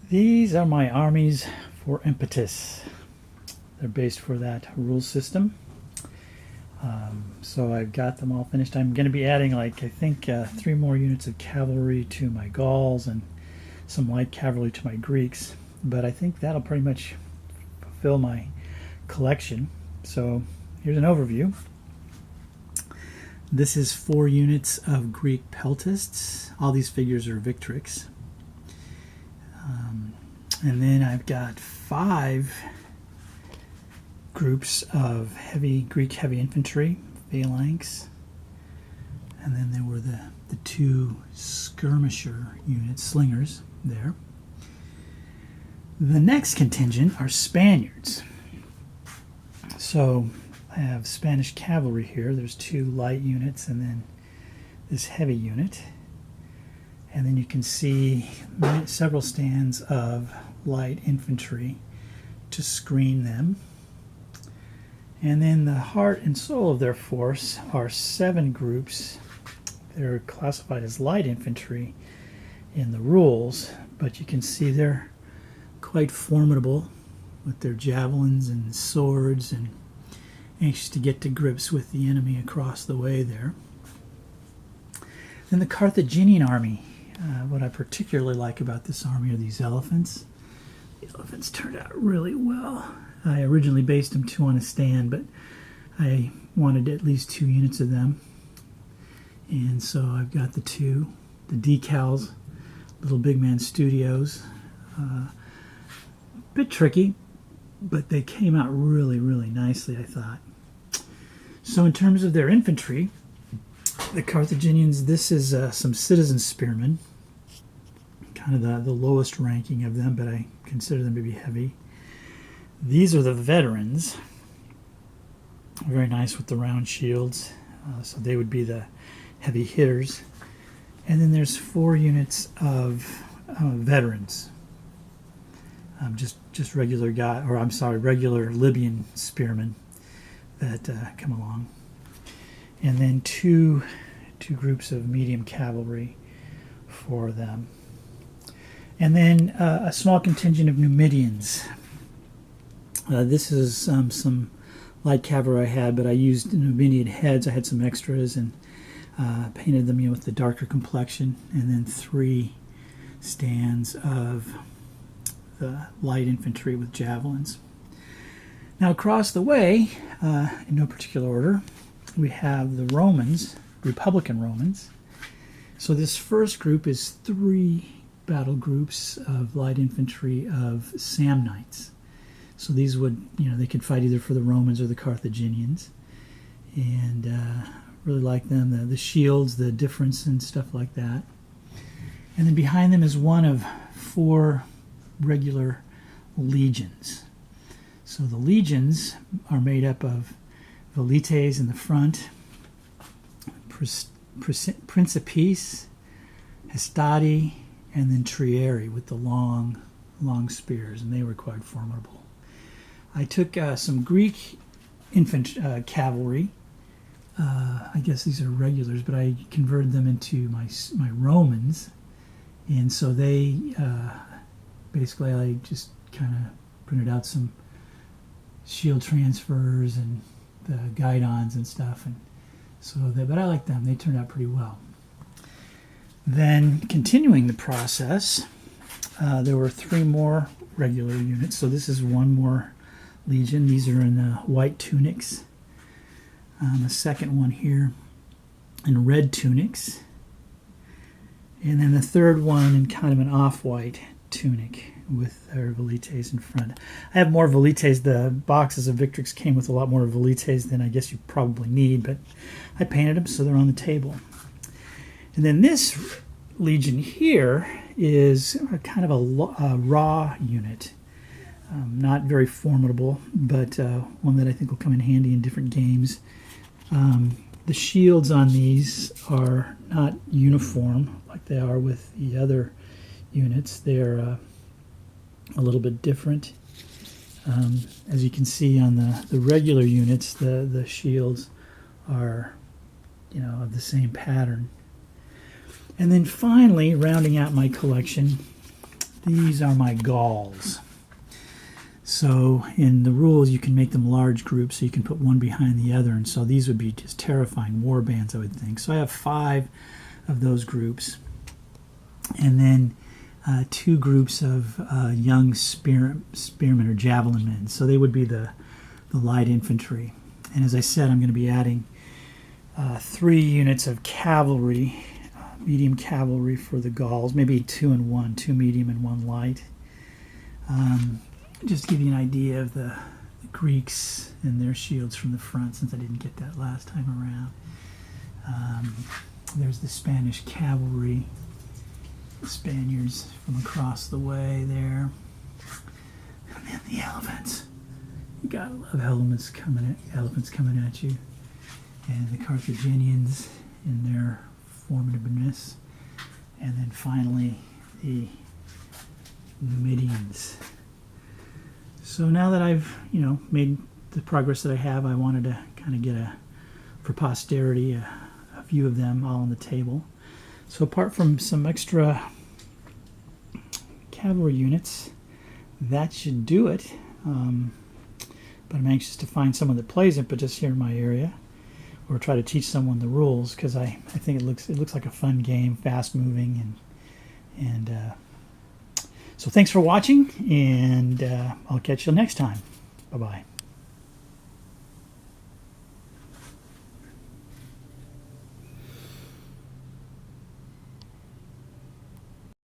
These are my armies for Impetus. They're based for that rule system. So I've got them all finished. I'm going to be adding, I think 3 more units of cavalry to my Gauls and some light cavalry to my Greeks. But I think that'll pretty much fulfill my collection. So here's an overview. This is 4 units of Greek peltasts. All these figures are Victrix. And then I've got 5 groups of Greek heavy infantry, phalanx. And then there were the 2 skirmisher units, slingers, there. The next contingent are Spaniards. So I have Spanish cavalry here. There's 2 light units and then this heavy unit. And then you can see several stands of light infantry to screen them. And then the heart and soul of their force are 7 groups. They're classified as light infantry in the rules, but you can see they're quite formidable with their javelins and swords and anxious to get to grips with the enemy across the way there. Then the Carthaginian army. What I particularly like about this army are these elephants. The elephants turned out really well. I originally based them 2 on a stand, but I wanted at least 2 units of them. And so I've got the decals, Little Big Man Studios. Bit tricky, but they came out really, really nicely, I thought. So in terms of their infantry, the Carthaginians, this is some citizen spearmen, kind of the lowest ranking of them, but I consider them to be heavy. These are the veterans, very nice with the round shields, so they would be the heavy hitters. And then there's 4 units of veterans, just regular regular Libyan spearmen that come along. And then two groups of medium cavalry for them. And then a small contingent of Numidians. This is some light cavalry I had, but I used Numidian heads. I had some extras and painted them with the darker complexion. And then 3 stands of the light infantry with javelins. Now across the way, in no particular order, we have the Romans, Republican Romans. So this first group is 3 battle groups of light infantry of Samnites. So these would, they could fight either for the Romans or the Carthaginians. And really like them, the shields, the difference and stuff like that. And then behind them is one of 4 regular legions. So the legions are made up of Velites in the front, Principes, Hastati, and then Trieri with the long spears, and they were quite formidable. I took some Greek cavalry. I guess these are regulars, but I converted them into my Romans, and so they basically I just kind of printed out some shield transfers and the guidons and stuff, and but I like them. They turned out pretty well. Then continuing the process, there were 3 more regular units. So this is 1 more legion. These are in white tunics. The second one here in red tunics, and then the third one in kind of an off-white tunic with their velites in front. I have more velites. The boxes of Victrix came with a lot more velites than I guess you probably need, but I painted them so they're on the table. And then this legion here is kind of a raw unit. Not very formidable, but one that I think will come in handy in different games. The shields on these are not uniform like they are with the other units. They're a little bit different. As you can see on the regular units, the shields are, of the same pattern. And then finally, rounding out my collection, These are my Gauls. So in the rules, you can make them large groups, so you can put one behind the other, and so these would be just terrifying war bands, I would think. So I have 5 of those groups, and then 2 groups of young spearmen or javelin men. So they would be the light infantry. And as I said, I'm going to be adding 3 units of cavalry, medium cavalry for the Gauls, maybe 2 and 1, 2 medium and 1 light. Just to give you an idea of the Greeks and their shields from the front, since I didn't get that last time around. There's the Spanish cavalry, Spaniards from across the way there. And then the elephants. You gotta love elephants coming at you. And the Carthaginians in their formidableness. And then finally the Numidians. So now that I've, made the progress that I have, I wanted to kind of get for posterity, a view of them all on the table. So apart from some extra cavalry units, that should do it. But I'm anxious to find someone that plays it, but just here in my area, or try to teach someone the rules, because I think it looks like a fun game, fast moving, and so thanks for watching, and I'll catch you next time. Bye-bye.